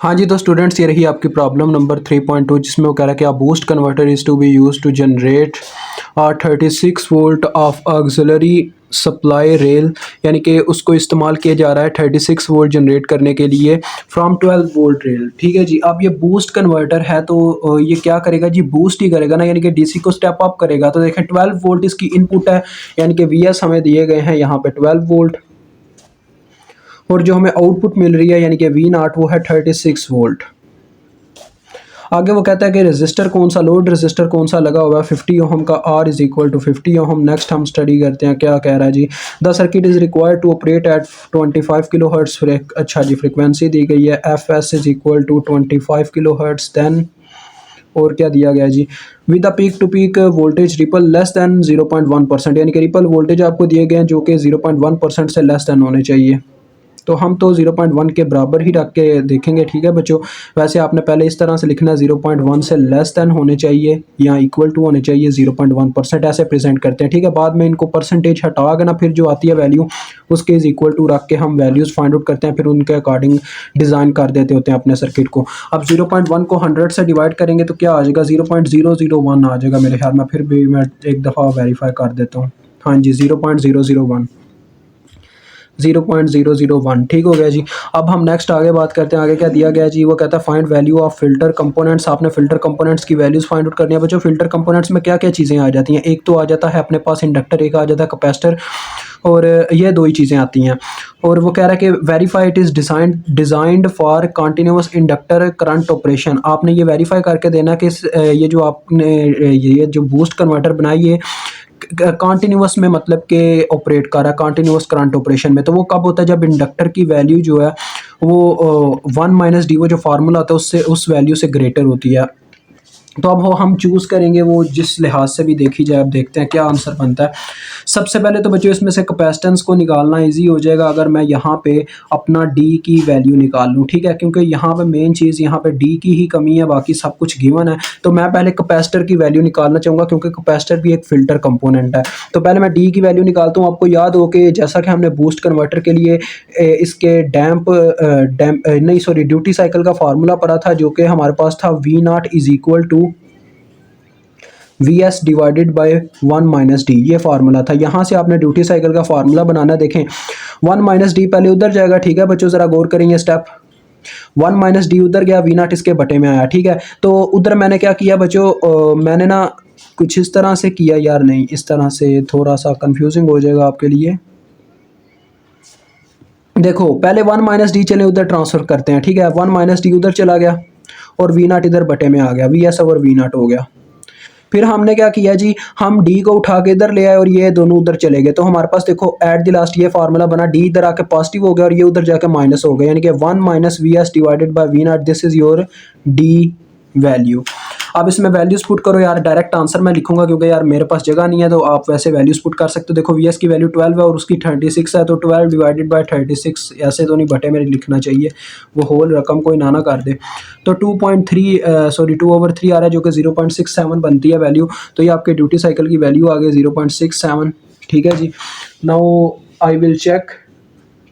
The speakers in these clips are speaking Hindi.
हाँ जी, तो स्टूडेंट्स ये रही आपकी प्रॉब्लम नंबर 3.2 जिसमें वो कह रहा है कि a boost converter is to be used to generate 36 volt of auxiliary supply rail, यानी कि उसको इस्तेमाल किया जा रहा है 36 वोल्ट जनरेट करने के लिए फ्रॉम 12 वोल्ट रेल। ठीक है जी। अब ये बूस्ट कन्वर्टर है तो ये क्या करेगा जी, बूस्ट ही करेगा ना, यानी कि डीसी को स्टेप अप करेगा। तो देखें 12 वोल्ट इसकी इनपुट है, यानी कि वीएस हमें दिए गए हैं यहाँ पे 12 वोल्ट, और जो हमें आउटपुट मिल रही है यानी कि वी नाट वो है 36 वोल्ट। आगे वो कहता है कि रेजिस्टर कौन सा, लोड रेजिस्टर कौन सा लगा हुआ है 50 ओहम का, R is equal to 50 ohm. Next हम स्टडी करते हैं क्या कह रहा है जी। The circuit is required to operate at 25 kilo hertz. अच्छा जी, फ्रिक्वेंसी दी गई है F S is equal to 25 kilo hertz. Then और क्या दिया गया जी, with the peak to peak voltage ripple less than 0.1%, यानी कि रिपल वोल्टेज आपको दिए गए हैं जो कि 0.1% से लेस देन होने चाहिए। तो हम तो 0.1 के बराबर ही रख के देखेंगे। ठीक है बच्चों, वैसे आपने पहले इस तरह से लिखना है 0.1 से लेस देन होने चाहिए या इक्वल टू होने चाहिए 0.1%, ऐसे प्रेजेंट करते हैं। ठीक है, बाद में इनको परसेंटेज हटा के ना फिर जो आती है वैल्यू उसके इज इक्वल टू रख के हम वैल्यूज़ फाइंड आउट करते हैं, फिर उनके अकॉर्डिंग डिज़ाइन कर देते होते हैं अपने सर्किट को। अब 0.1 को 100 से डिवाइड करेंगे तो क्या आ जाएगा, 0.001 आ जाएगा मेरे ख्याल में। फिर भी मैं एक दफ़ा वेरीफाई कर देता हूँ। हाँ जी, 0.001, 0.001 ठीक हो गया जी। अब हम नेक्स्ट आगे बात करते हैं। आगे क्या दिया गया जी, वो कहता है find value of filter components. आपने फिल्टर कंपोनेंट्स की वैल्यूज़ फाइंड आउट करनी है बच्चों। फिल्टर कंपोनेंट्स में क्या क्या चीज़ें आ जाती हैं, एक तो आ जाता है अपने पास इंडक्टर, एक आ जाता है कैपेसिटर, और ये दो ही चीज़ें आती हैं। और वो कह रहा है कि verify it is designed for continuous inductor current operation. आपने ये वेरीफाई करके देना कि ये जो आपने ये जो बूस्ट कन्वर्टर बनाई है कॉन्टीन्यूस में, मतलब कि ऑपरेट कर रहा है कॉन्टीन्यूस करंट ऑपरेशन में। तो वो कब होता है, जब इंडक्टर की वैल्यू जो है वो 1 - डी, वो जो फार्मूला होता है उससे, उस वैल्यू से ग्रेटर होती है। तो अब वो हम चूज़ करेंगे वो जिस लिहाज से भी देखी जाए। अब देखते हैं क्या आंसर बनता है। सबसे पहले तो बच्चों इसमें से कैपेसिटेंस को निकालना इजी हो जाएगा अगर मैं यहाँ पे अपना डी की वैल्यू निकाल लूँ। ठीक है, क्योंकि यहाँ पे मेन चीज़ यहाँ पे डी की ही कमी है, बाकी सब कुछ गिवन है। तो मैं पहले कैपेसिटर की वैल्यू निकालना चाहूँगा क्योंकि कैपेसिटर भी एक फ़िल्टर कंपोनेंट है। तो पहले मैं डी की वैल्यू निकालता हूँ। आपको याद हो कि जैसा कि हमने बूस्ट कन्वर्टर के लिए इसके नहीं सॉरी ड्यूटी साइकिल का फार्मूला पढ़ा था, जो कि हमारे पास था V naught is equal to V S divided by 1 - D, ये फार्मूला था। यहाँ से आपने ड्यूटी साइकिल का फार्मूला बनाना। देखें 1 - डी पहले उधर जाएगा। ठीक है बच्चों, ज़रा गौर करेंगे स्टेप। 1 - डी उधर गया, वी नाट इसके बटे में आया। ठीक है, तो उधर मैंने क्या किया बच्चों, मैंने ना कुछ इस तरह से किया, यार नहीं इस तरह से थोड़ा सा कंफ्यूजिंग हो जाएगा आपके लिए। देखो पहले 1 - डी चले उधर ट्रांसफ़र करते हैं। ठीक है, 1 - डी उधर चला गया और वी नाट इधर बटे में आ गया, V S over V naught हो गया। फिर हमने क्या किया जी, हम डी को उठा के इधर ले आए और ये दोनों उधर चले गए। तो हमारे पास देखो एट द लास्ट ये फार्मूला बना, डी इधर आके पॉजिटिव हो गया और ये उधर जाके माइनस हो गया, यानी कि 1 - V S divided by V naught, this is your D value. अब इसमें वैल्यूज पुट करो यार, डायरेक्ट आंसर मैं लिखूंगा क्योंकि यार मेरे पास जगह नहीं है, तो आप वैसे वैल्यूज पुट कर सकते हो। देखो वी एस की वैल्यू 12 है और उसकी 36 है, तो 12 डिवाइडेड बाई 36, ऐसे तो नहीं बटे में लिखना चाहिए, वो होल रकम कोई ना कर दे। तो 2.3 आ रहा है जो कि 0.67 बनती है वैल्यू। तो ये आपके ड्यूटी साइकिल की वैल्यू आ गई 0.67। ठीक है जी, now I will check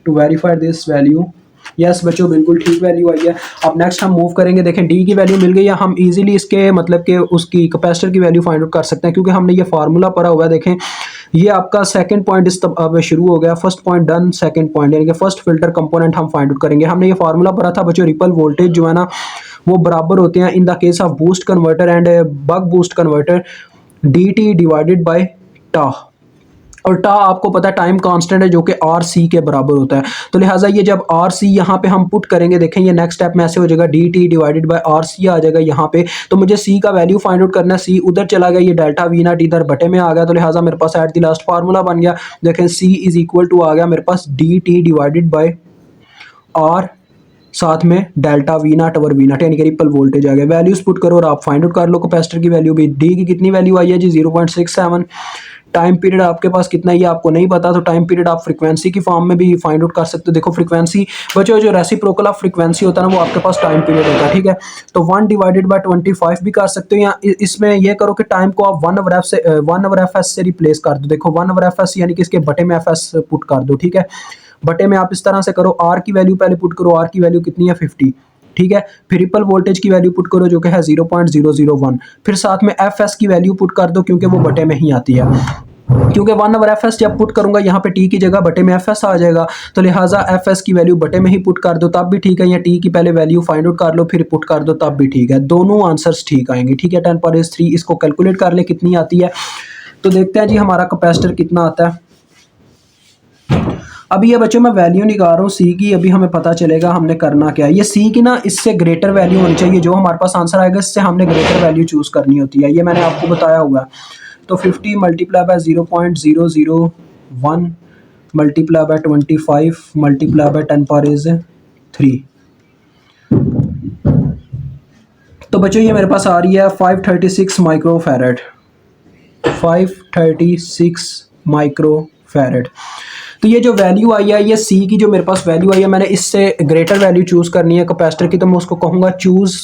to verify this value. Yes बच्चों, बिल्कुल ठीक वैल्यू आई है। अब नेक्स्ट हम मूव करेंगे। देखें डी की वैल्यू मिल गई है, हम इजीली इसके मतलब कि उसकी कैपेसिटर की वैल्यू फाइंड आउट कर सकते हैं क्योंकि हमने ये फार्मूला पढ़ा हुआ है। देखें ये आपका सेकंड पॉइंट इस अब शुरू हो गया, first point done, second point यानी कि फर्स्ट फिल्टर कंपोनेंट हम फाइंड आउट करेंगे। हमने ये फार्मूला पढ़ा था बच्चों, रिपल वोल्टेज जो है ना वो बराबर होते हैं in the case of boost converter and buck boost converter, D T divided by टा। और टा आपको पता है टाइम कांस्टेंट है जो कि आर सी के बराबर होता है। तो लिहाजा ये जब आर सी यहाँ पे हम पुट करेंगे, देखें ये नेक्स्ट स्टेप में ऐसे हो जाएगा, D T divided by R C आ जाएगा यहाँ पे। तो मुझे सी का वैल्यू फाइंड आउट करना है, सी उधर चला गया, ये डेल्टा वी नॉट इधर बटे में आ गया। तो लिहाजा मेरे पास एट द लास्ट फार्मूला बन गया। देखें सी इज इक्वल टू आ गया मेरे पास D T divided by R, साथ में delta V naught over V naught, यानी कि रिपल वोल्टेज आ गया। वैल्यूज पुट करो और आप फाइंड आउट कर लो कैपेसिटर की वैल्यू भी। डी की कितनी वैल्यू आई है जी 0.67। टाइम पीरियड आपके पास कितना है ये आपको नहीं पता, तो टाइम पीरियड आप फ्रीक्वेंसी की फॉर्म में भी फाइंड आउट कर सकते हो। देखो फ्रीक्वेंसी बच्चों, जो रेसिप्रोकल ऑफ फ्रीक्वेंसी होता है ना वो आपके पास टाइम पीरियड होता है। ठीक है, तो 1 डिवाइडेड बाय 25 भी कर सकते हो, या इसमें ये करो कि टाइम को आप 1/f से रिप्लेस कर दो। देखो 1/f यानी कि इसके बटे में एफ एस पुट कर दो। ठीक है, बटे में आप इस तरह से करो, आर की वैल्यू पहले पुट करो, आर की वैल्यू कितनी है 50। ठीक है। फिर रिपल वोल्टेज की वैल्यू पुट करो जो कि है 0.001, फिर साथ में एफ एस की वैल्यू पुट कर दो क्योंकि वो बटे में ही आती है, क्योंकि 1 ओवर एफ एस जब पुट करूंगा यहाँ पे टी की जगह बटे में एफ एस आ जाएगा, तो लिहाजा एफ एस की वैल्यू बटे में ही पुट कर दो तब भी ठीक है, या टी की पहले वैल्यू फाइंड आउट कर लो फिर पुट कर दो तब भी ठीक है, दोनों आंसर्स ठीक आएंगे, ठीक है। 10⁻³ इसको कैलकुलेट कर ले कितनी आती है, तो देखते हैं जी हमारा कैपेसिटर कितना आता है। अभी ये बच्चों मैं वैल्यू निकाल रहा हूँ सी की, अभी हमें पता चलेगा हमने करना क्या है। ये सी की ना इससे ग्रेटर वैल्यू होनी चाहिए, जो हमारे पास आंसर आएगा इससे हमने ग्रेटर वैल्यू चूज़ करनी होती है, ये मैंने आपको बताया हुआ है। तो 50 multiply by 0.001 multiply by 25 multiply by 10⁻³ तो बच्चों ये मेरे पास आ रही है 536 माइक्रोफैरड, 536 माइक्रोफैरड। तो ये जो वैल्यू आई है, ये सी की जो मेरे पास वैल्यू आई है, मैंने इससे ग्रेटर वैल्यू चूज़ करनी है कैपेसिटर की, तो मैं उसको कहूँगा चूज़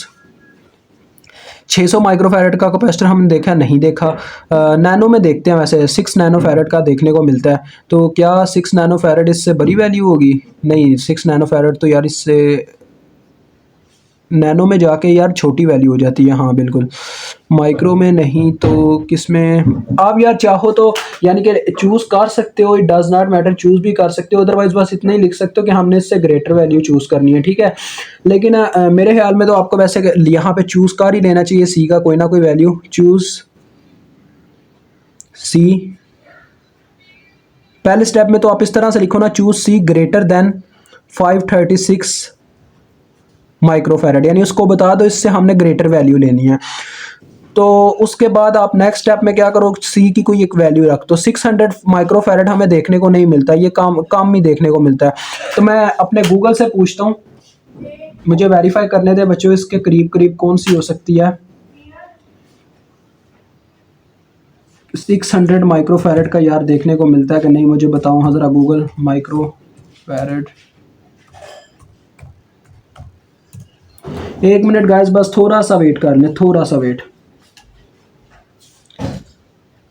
600 माइक्रोफैरड का कैपेसिटर हमने देखा नहीं देखा, नैनो में देखते हैं, वैसे 6 नैनोफैरड का देखने को मिलता है, तो क्या 6 नैनोफैरड इससे बड़ी वैल्यू होगी? नहीं, 6 नैनोफैरड तो यार इससे नैनो में जाके यार छोटी वैल्यू हो जाती है, हाँ बिल्कुल, माइक्रो में नहीं, तो किस में आप यार चाहो तो यानी कि चूज़ कर सकते हो, it does not matter, choose भी कर सकते हो, अदरवाइज बस इतना ही लिख सकते हो कि हमने इससे ग्रेटर वैल्यू चूज़ करनी है, ठीक है। लेकिन मेरे ख्याल में तो आपको वैसे यहाँ पे चूज़ कर ही लेना चाहिए सी का कोई ना कोई वैल्यू, चूज़ सी। पहले स्टेप में तो आप इस तरह से लिखो ना, चूज़ सी ग्रेटर देन 536 माइक्रोफैरड, यानी उसको बता दो इससे हमने ग्रेटर वैल्यू लेनी है। तो उसके बाद आप नेक्स्ट स्टेप में क्या करो, सी की कोई एक वैल्यू रख दो। 600 माइक्रोफैरड हमें देखने को नहीं मिलता, ये कम ही देखने को मिलता है, तो मैं अपने गूगल से पूछता हूँ, मुझे वेरीफाई करने दे बच्चों इसके करीब करीब कौन सी हो सकती है। 600 माइक्रोफैरड का यार देखने को मिलता है कि नहीं, मुझे बताओ हाँ ज़रा गूगल, माइक्रोफैरड। 1 मिनट गाइस, बस थोड़ा सा वेट कर लें, थोड़ा सा वेट।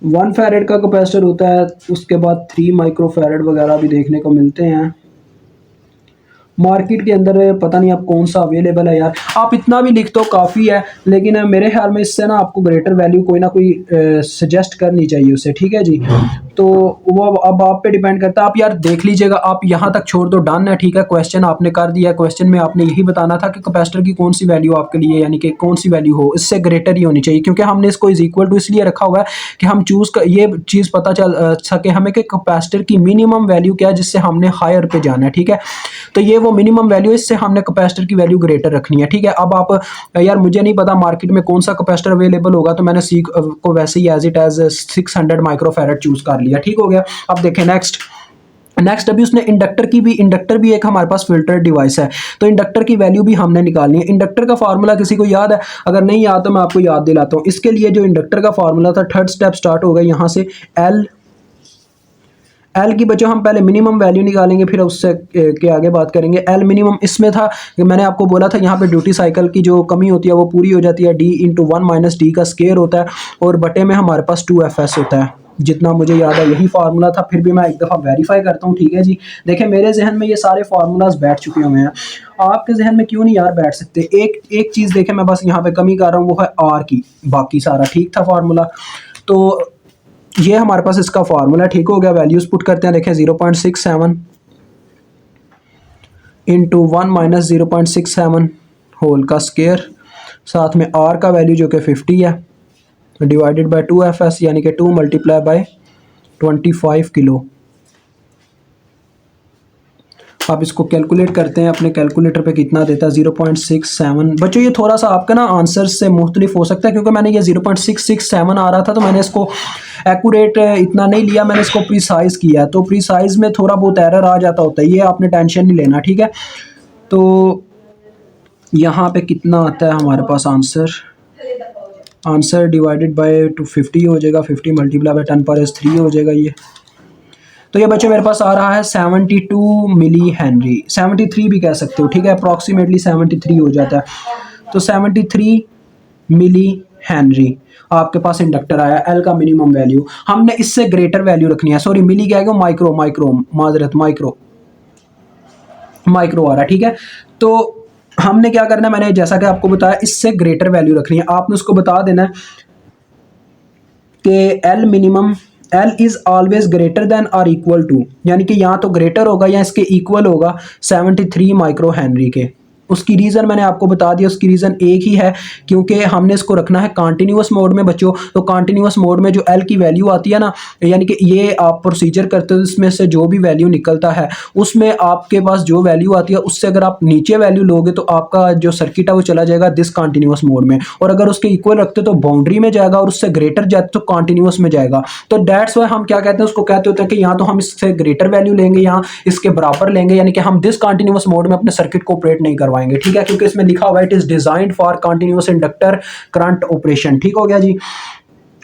1 फैरेड का कैपेसिटर होता है, उसके बाद 3 माइक्रोफैरड वगैरह भी देखने को मिलते हैं मार्केट के अंदर, पता नहीं अब कौन सा अवेलेबल है यार। आप इतना भी लिख दो काफ़ी है, लेकिन मेरे ख्याल में इससे ना आपको ग्रेटर वैल्यू कोई ना कोई सजेस्ट करनी चाहिए उसे, ठीक है जी। तो वो अब आप पे डिपेंड करता है, आप यार देख लीजिएगा, आप यहाँ तक छोड़ दो, डन है, ठीक है। क्वेश्चन आपने कर दिया, क्वेश्चन में आपने यही बताना था कि कैपेसिटर की कौन सी वैल्यू आपके लिए, यानी कि कौन सी वैल्यू हो, इससे ग्रेटर ही होनी चाहिए, क्योंकि हमने इसको इज इक्वल टू इसलिए रखा हुआ है कि हम चूज़ कर ये चीज़ पता चल सके हमें कि कैपेसिटर की मिनिमम वैल्यू क्या है जिससे हमने हायर पे जाना है, ठीक है। तो ये वो मिनिमम वैल्यू, इससे हमने कैपेसिटर की वैल्यू ग्रेटर रखनी है, ठीक है। अब आप यार मुझे नहीं पता मार्केट में कौन सा कैपेसिटर अवेलेबल होगा, तो मैंने सी को वैसे ही as it is 600 microfarad choose कर लिया, ठीक हो गया। अब देखें नेक्स्ट अभी उसने इंडक्टर भी एक हमारे पास फिल्टर डिवाइस है, तो इंडक्टर की वैल्यू भी हमने निकालनी है। इंडक्टर का फार्मूला किसी को याद है? अगर नहीं याद तो मैं आपको याद दिलाता हूँ। इसके लिए जो इंडक्टर का फार्मूला था, थर्ड स्टेप स्टार्ट होगा यहाँ से, एल की बच्चों हम पहले मिनिमम वैल्यू निकालेंगे, फिर उससे के आगे बात करेंगे। एल मिनिमम इसमें था कि मैंने आपको बोला था यहाँ पे ड्यूटी साइकिल की जो कमी होती है वो पूरी हो जाती है, डी इंटू 1 माइनस डी का स्केयर होता है, और बटे में हमारे पास 2fs होता है, जितना मुझे याद है यही फार्मूला था। फिर भी मैं एक दफ़ा वेरीफाई करता हूँ, ठीक है जी। देखें मेरे जहन में ये सारे फार्मूलाज बैठ चुके हुए हैं, आपके जहन में क्यों नहीं यार बैठ सकते? एक चीज़ देखें, मैं बस यहाँ पे कमी कर रहा हूँ, वो है आर की, बाकी सारा ठीक था फार्मूला। तो ये हमारे पास इसका फार्मूला ठीक हो गया। वैल्यूज पुट करते हैं, देखें 0.67 इंटू 1 माइनस 0.67 होल का स्केयर, साथ में आर का वैल्यू जो कि 50 है, डिवाइडेड बाय 2fs यानी कि 2 मल्टीप्लाई बाय 25 किलो। आप इसको कैलकुलेट करते हैं अपने कैलकुलेटर पे, कितना देता है 0.67। बच्चों ये थोड़ा सा आपका ना आंसर से मुख्तलिफ हो सकता है, क्योंकि मैंने ये 0.667 आ रहा था, तो मैंने इसको एक्यूरेट इतना नहीं लिया, मैंने इसको प्रीसाइज किया, तो प्रीसाइज में थोड़ा बहुत एरर आ जाता होता है, ये आपने टेंशन नहीं लेना, ठीक है। तो यहाँ पे कितना आता है हमारे पास आंसर डिवाइडेड बाय 250 हो जाएगा, 50 मल्टीप्लाई बाय 10⁻³ हो जाएगा ये। तो ये बच्चे मेरे पास आ रहा है 72 मिली हेनरी, 73 भी कह सकते हो, ठीक है, अप्रॉक्सीमेटली 73 हो जाता है। तो 73 मिली हेनरी आपके पास इंडक्टर आया। एल का मिनिमम वैल्यू हमने इससे ग्रेटर वैल्यू रखनी है, सॉरी मिली क्या है, माइक्रो माइक्रो आ रहा है, ठीक है। तो हमने क्या करना है, मैंने जैसा कि आपको बताया, इससे ग्रेटर वैल्यू रखनी है। आपने उसको बता देना है कि L minimum, L is always greater than और इक्वल टू, यानी कि यहाँ तो ग्रेटर होगा या इसके इक्वल होगा 73 माइक्रो हेनरी के। उसकी रीज़न मैंने आपको बता दिया, उसकी रीज़न एक ही है, क्योंकि हमने इसको रखना है कॉन्टिन्यूस मोड में बच्चों। तो कॉन्टिन्यूस मोड में जो एल की वैल्यू आती है ना, यानी कि ये आप प्रोसीजर करते हो, इसमें से जो भी वैल्यू निकलता है उसमें आपके पास जो वैल्यू आती है उससे अगर आप नीचे वैल्यू लोगे तो आपका जो सर्किट है वो चला जाएगा दिस कॉन्टिन्यूस मोड में, और अगर उसके इक्वल रखते तो बाउंड्री में जाएगा, और उससे ग्रेटर जाते तो कॉन्टिन्यूस में जाएगा। तो दैट्स वाई हम क्या कहते हैं, उसको कहते होते हैं कि यहाँ तो हम इससे ग्रेटर वैल्यू लेंगे, यहाँ इसके बराबर लेंगे, यानी कि हम दिस कॉन्टिन्यूस मोड में अपने सर्किट को ऑपरेट नहीं करवाएंगे, ठीक है, क्योंकि इसमें लिखा हुआ है it is designed for continuous inductor current operation. ठीक हो गया जी।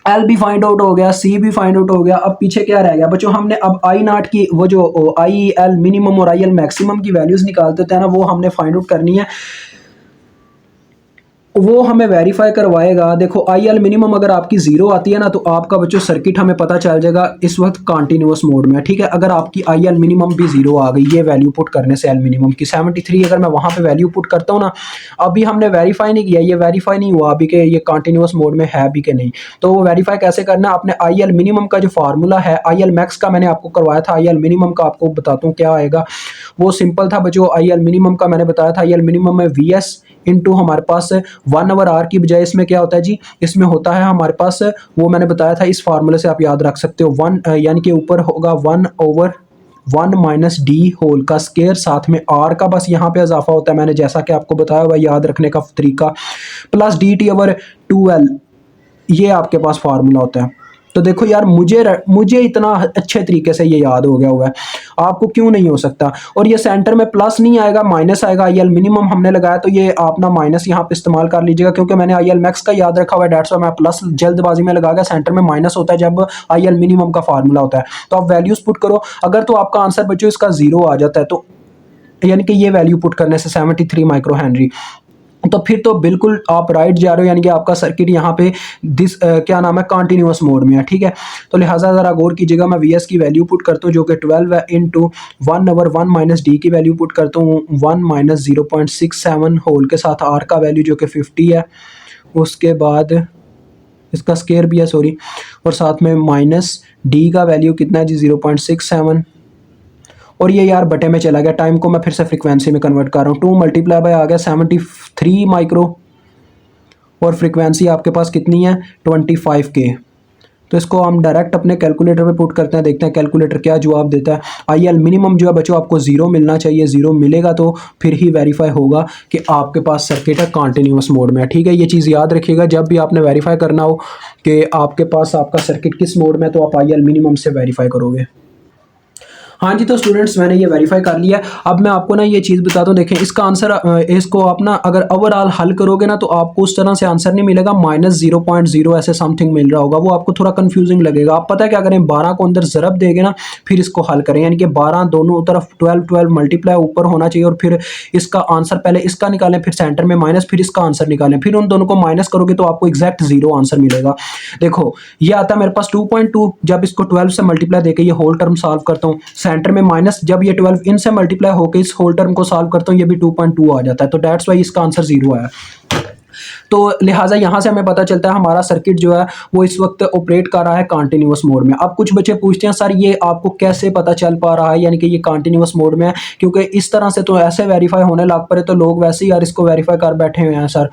एल भी फाइंड आउट हो गया, सी भी फाइंड आउट हो गया। अब पीछे क्या रह गया बच्चों, हमने अब आई नॉट की वो जो आई एल मिनिमम और आई एल मैक्सिमम की वैल्यूज निकालते थे ना, वो हमने फाइंड आउट करनी है। वो हमें वेरीफाई करवाएगा। देखो आई एल मिनिमम अगर आपकी जीरो आती है ना, तो आपका बच्चों सर्किट हमें पता चल जाएगा इस वक्त कॉन्टिन्यूस मोड में, ठीक है। अगर आपकी आई एल मिनिमम भी जीरो आ गई ये वैल्यू पुट करने से, एल मिनिमम की 73 अगर मैं वहां पे वैल्यू पुट करता हूँ ना, अभी हमने वेरीफाई नहीं किया, ये वेरीफाई नहीं हुआ अभी कि ये कॉन्टिन्यूस मोड में है भी कि नहीं। तो वो वेरीफाई कैसे करना है, आपने आई एल मिनिमम का जो फार्मूला है, आई एल मैक्स का मैंने आपको करवाया था, आई एल मिनिमम का आपको बताता हूँ क्या आएगा। वो सिंपल था बच्चों, आई एल मिनिमम का मैंने बताया था, आई एल मिनिमम में वी एस इंटू हमारे पास 1/r की बजाय इसमें क्या होता है जी, इसमें होता है हमारे पास, वो मैंने बताया था, इस फार्मूले से आप याद रख सकते हो, 1 यानी कि ऊपर होगा 1/1 माइनस डी होल का स्केयर, साथ में आर का बस यहाँ पे इजाफा होता है, मैंने जैसा कि आपको बताया हुआ याद रखने का तरीका, plus D T over 2l, ये आपके पास फार्मूला होता है। तो देखो यार, मुझे इतना अच्छे तरीके से ये याद हो गया हुआ है, आपको क्यों नहीं हो सकता। और ये सेंटर में प्लस नहीं आएगा, माइनस आएगा। आई एल मिनिमम हमने लगाया तो ये आप ना माइनस यहाँ पे इस्तेमाल कर लीजिएगा, क्योंकि मैंने आई एल मैक्स का याद रखा हुआ है, डेट्स मैं प्लस जल्दबाजी में लगा गया। सेंटर में माइनस होता है जब आई एल मिनिमम का फार्मूला होता है। तो आप वैल्यूज पुट करो, अगर तो आपका आंसर बच्चों इसका जीरो आ जाता है, तो यानी कि ये वैल्यू पुट करने से 73 माइक्रो हेनरी, तो फिर तो बिल्कुल आप राइट जा रहे हो, यानी कि आपका सर्किट यहाँ पे क्या नाम है, कॉन्टिन्यूस मोड में है, ठीक है। तो लिहाजा ज़रा गौर कीजिएगा, मैं वी एस की वैल्यू पुट करता हूँ जो कि 12 है, इंटू 1/1 माइनस डी की वैल्यू पुट करता हूँ 1 माइनस 0.67 होल के साथ आर का वैल्यू जो कि 50 है, उसके बाद इसका स्केयर भी है सॉरी, और साथ में माइनस डी का वैल्यू कितना है जी 0.67, और ये यार बटे में चला गया, टाइम को मैं फिर से फ्रीक्वेंसी में कन्वर्ट कर रहा हूँ, 2 मल्टीप्लाई बाय आ गया 73 माइक्रो, और फ्रीक्वेंसी आपके पास कितनी है 25 के। तो इसको हम डायरेक्ट अपने कैलकुलेटर पे पुट करते हैं, देखते हैं कैलकुलेटर क्या जवाब देता है। आई एल मिनिमम जो है बच्चों आपको जीरो मिलना चाहिए, जीरो मिलेगा तो फिर ही वेरीफाई होगा कि आपके पास सर्किट है कॉन्टिन्यूस मोड में, ठीक है। ये चीज़ याद रखिएगा, जब भी आपने वेरीफाई करना हो कि आपके पास आपका सर्किट किस मोड में है, तो आप आई एल मिनिमम से वेरीफाई करोगे। हाँ जी, तो स्टूडेंट्स मैंने ये वेरीफाई कर लिया। अब मैं आपको ना ये चीज़ बताता हूँ, देखें इसका आंसर, इसको आप ना अगर ओवरऑल हल करोगे ना, तो आपको उस तरह से आंसर नहीं मिलेगा, -0.0 ऐसे समथिंग मिल रहा होगा, वो आपको थोड़ा कंफ्यूजिंग लगेगा। आप पता है क्या करें, 12 को अंदर ज़रब देंगे ना, फिर इसको हल करें, यानी कि 12 दोनों तरफ 12 मल्टीप्लाई ऊपर होना चाहिए, और फिर इसका आंसर पहले इसका निकालें, फिर सेंटर में माइनस, फिर इसका आंसर निकालें, फिर उन दोनों को माइनस करोगे तो आपको एग्जैक्ट जीरो आंसर मिलेगा। देखो ये आता है मेरे पास 2.2, जब इसको 12 से मल्टीप्लाई देके ये होल टर्म सॉल्व करता हूँ, सेंटर में माइनस, जब ये 12 इनसे मल्टीप्लाई होकर इस होल टर्म को सॉल्व करता हूँ, ये भी 2.2 आ जाता है। तो दैट्स वाई इसका आंसर जीरो आया। तो लिहाजा यहाँ से हमें पता चलता है हमारा सर्किट जो है वो इस वक्त ऑपरेट कर रहा है कॉन्टिन्यूस मोड में। अब कुछ बच्चे पूछते हैं सर ये आपको कैसे पता चल पा रहा है, यानी कि ये कॉन्टिन्यूस मोड में है, क्योंकि इस तरह से तो ऐसे वेरीफाई होने लग पड़े तो लोग वैसे ही यार इसको वेरीफाई कर बैठे हुए हैं। सर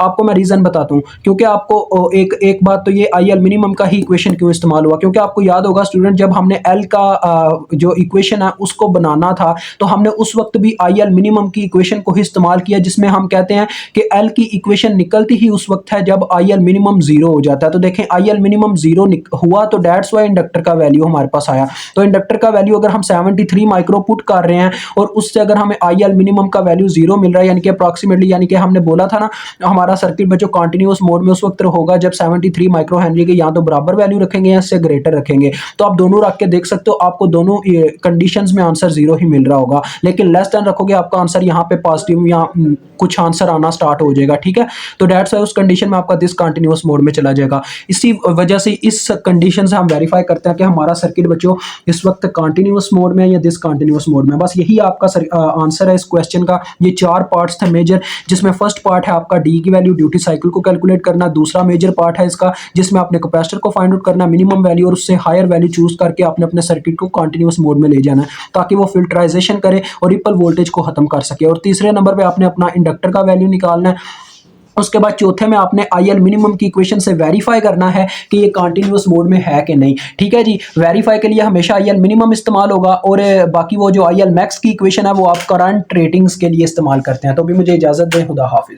आपको मैं रीज़न बताता हूँ, क्योंकि आपको एक बात तो ये आई एल मिनिमम का ही इक्वेशन क्यों इस्तेमाल हुआ, क्योंकि आपको याद होगा स्टूडेंट, जब हमने एल का जो इक्वेशन है उसको बनाना था, तो हमने उस वक्त भी आई एल मिनिमम की इक्वेशन को ही इस्तेमाल किया, जिसमें हम कहते हैं कि एल की इक्वेशन निकलती ही उस वक्त है जब आई एल मिनिमम जीरो हो जाता है। तो देखें आई एल मिनिमम जीरो हुआ, तो दैट्स वाई इंडक्टर का वैल्यू हमारे पास आया। तो इंडक्टर का वैल्यू अगर हम 73 माइक्रो पुट कर रहे हैं और उससे अगर हमें आई एल मिनिमम का वैल्यू जीरो मिल रहा है, यानी कि अप्रॉक्सीमेटली, यानी कि हमने बोला था ना हमारा सर्किट बच्चों कॉन्टिन्यूस मोड में उस वक्त होगा जब 73 माइक्रो हेनरी के या तो बराबर वैल्यू रखेंगे या इससे ग्रेटर रखेंगे। तो आप दोनों रख के देख सकते हो, आपको दोनों कंडीशंस में आंसर जीरो ही मिल रहा होगा, लेकिन लेस देन रखोगे आपका आंसर यहाँ पे पॉजिटिव या कुछ आंसर आना स्टार्ट हो जाएगा, ठीक है। तो दैट्स वाई उस कंडीशन में आपका दिस कंटिन्यूअस मोड में चला जाएगा। इसी वजह से इस कंडीशन से हम वेरीफाई करते हैं कि हमारा सर्किट बच्चों इस वक्त कंटिन्यूअस मोड में है या दिस कंटिन्यूअस मोड में। बस यही आपका आंसर है इस क्वेश्चन का। ये 4 पार्ट्स थे मेजर, जिसमें फर्स्ट पार्ट है आपका डी की वैल्यू, ड्यूटी साइकिल को कैलकुलेट करना। दूसरा मेजर पार्ट है इसका जिसमें आपने कैपेसिटर को फाइंड आउट करना, मिनिमम वैल्यू और उससे हायर वैल्यू चूज करके आपने अपने सर्किट को कंटिन्यूअस मोड में ले जाना है ताकि वो फिल्टराइजेशन करे और रिपल वोल्टेज को खत्म कर सके। और तीसरे नंबर पे आपने अपना इंडक्टर का वैल्यू निकालना है। उसके बाद चौथे में आपने IL मिनिमम की इक्वेशन से वेरीफाई करना है कि ये कंटिन्यूअस मोड में है कि नहीं। ठीक है जी, वेरीफाई के लिए हमेशा IL मिनिमम इस्तेमाल होगा और बाकी वो जो IL मैक्स की इक्वेशन है वो आप करंट रेटिंग्स के लिए इस्तेमाल करते हैं। तो अभी मुझे इजाजत दें, खुदा हाफिज।